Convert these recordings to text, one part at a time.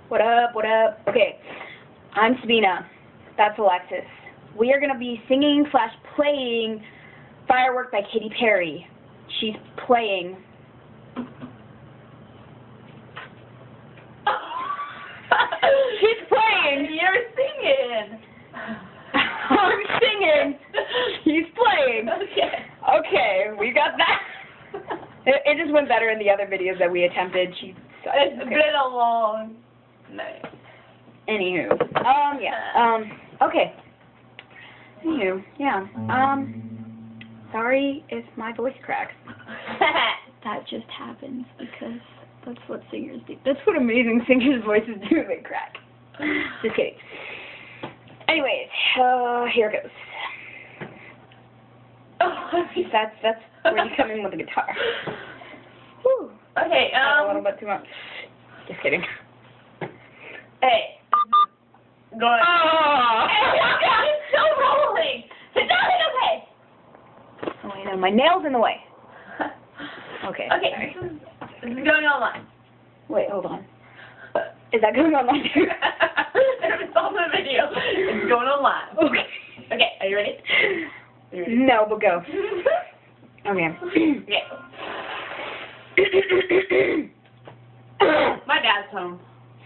What up? What up? Okay, I'm Sabina. That's Alexis. We are going to be singing / playing Firework by Katy Perry. She's playing. She's playing. You're singing. I'm singing. He's playing. Okay. Okay, we got that. It just went better in the other videos that we attempted. It's been a long night. Anywho, okay. Anywho, yeah. Sorry if my voice cracks. That just happens because that's what singers do. That's what amazing singers' voices do. They crack. Just kidding. Anyways, here it goes. That's where you come in with the guitar. Whew. Okay, A little bit too much. Just kidding. Hey. Go ahead. Oh! Hey, it's still rolling. It's not okay. Oh, wait, no, my nail's in the way. Okay. Okay, Sorry. this is going online. Wait, hold on. Is that going online too? It's on the video. It's going online. Okay. Okay, are you ready? No, but go. Okay. Yeah. My dad's home.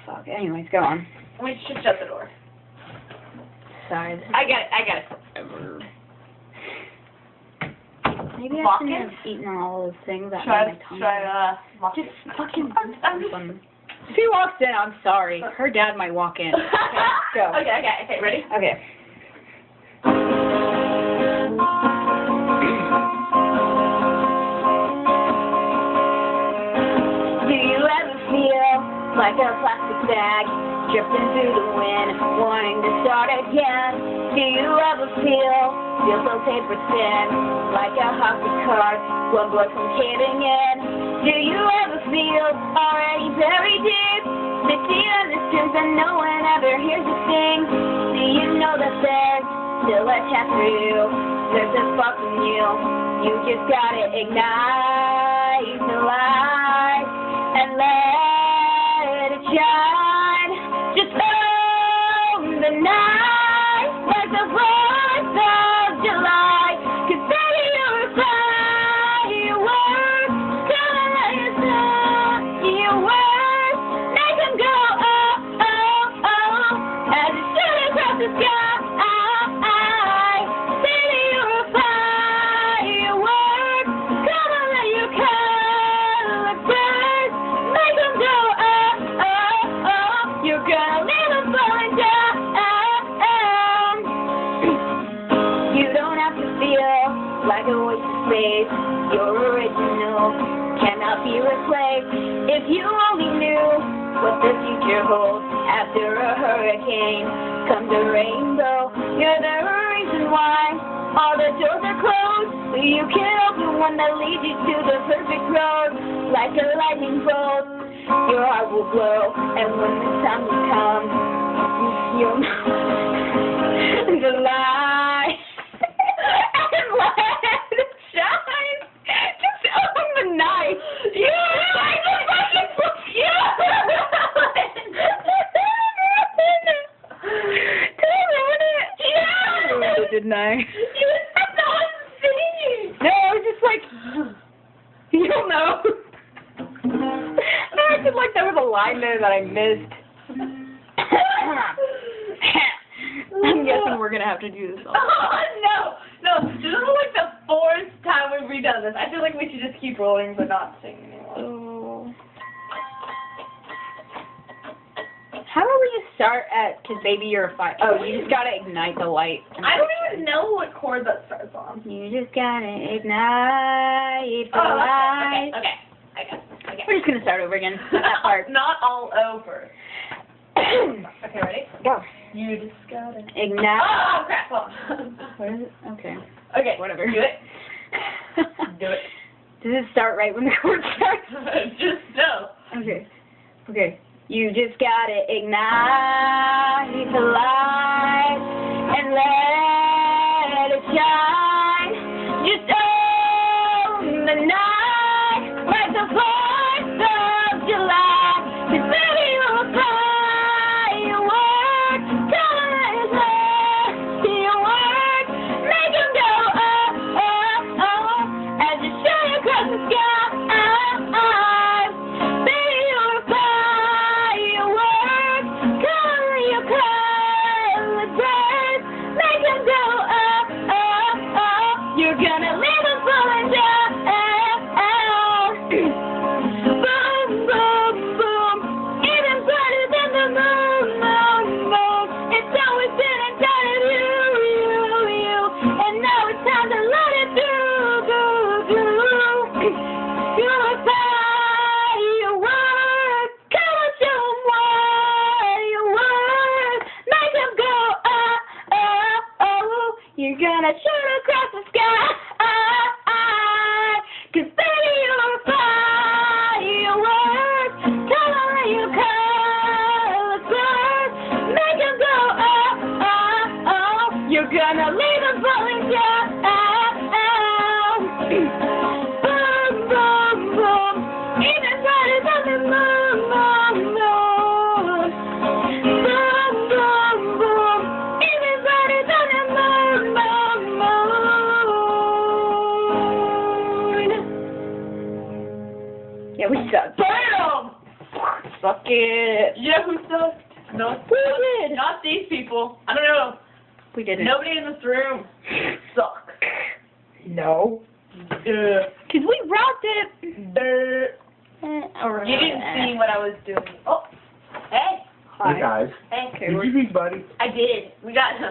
Fuck. Anyways, go on. We should shut the door. Sorry. I got it. Maybe I Walking? shouldn't have eaten all those things that Try made my tongue. walking. Just fucking do something. If he walks in, I'm sorry. Her dad might walk in. Okay, go. Okay, ready? Okay. Do you ever feel like a plastic bag drifting through the wind, wanting to start again? Do you ever feel so paper thin, like a hockey card, one blood from caving in? Do you ever feel already buried deep, 60 understands and no one ever hears a thing? Do you know that there's still a chance for you? There's a spark in you. You just gotta ignite the light and let it shine. Just own the night like the 4th of July. 'Cause baby, you're a firework. Gonna let you know your worth. Make them go oh, oh, oh, as you shoot across the sky. Baby, you're a firework. Gonna let your color burst. Make them go oh, oh, oh. You're gonna leave them falling down. You don't have to feel like a waste of space. You're original, cannot be replaced. If you only knew what the future holds after a hurricane comes a rainbow. You're the reason why all the doors are closed. You can open one that leads you to the perfect road. Like a lightning bolt, your heart will glow. And when the time comes, you'll know the light. And let it shine. Just own the night. Didn't I? You said that was singing. No, I was just like, you don't know. I acted like there was a line there that I missed. I'm guessing we're gonna have to do this all. No. This is like the 4th time we've redone this. I feel like we should just keep rolling but not sing anymore. Oh. How about we just start at, 'cause baby you're a fire. Oh, you just gotta ignite the light. I don't even know what chord that starts on. You just gotta ignite the light. Okay. I got it. We're just gonna start over again. That part. Not all over. Okay, ready? Go. You just gotta Ignite. Oh, crap. Hold on. What is it? Okay. Okay. Whatever. Do it. Do it. Does it start right when the chord starts? Just no. Okay. Okay. You just gotta ignite the light and let it shine. Just own the night like the 4th of July. 'Cause baby, you're a gonna leave us falling down. Boom, boom, boom. Even brighter than the moon, moon, moon. Boom, boom, boom. Even brighter than the moon, moon, moon. Yeah, we suck. Bam! Suck it. Yeah, who sucked? No, We did. not these people. I don't know. We did it. Nobody in this room suck. No. Duh. Because we rocked it. Duh. Or You didn't see what I was doing. Oh, hey. Hey guys. Hey. Did you beat Buddy? I did. We got him.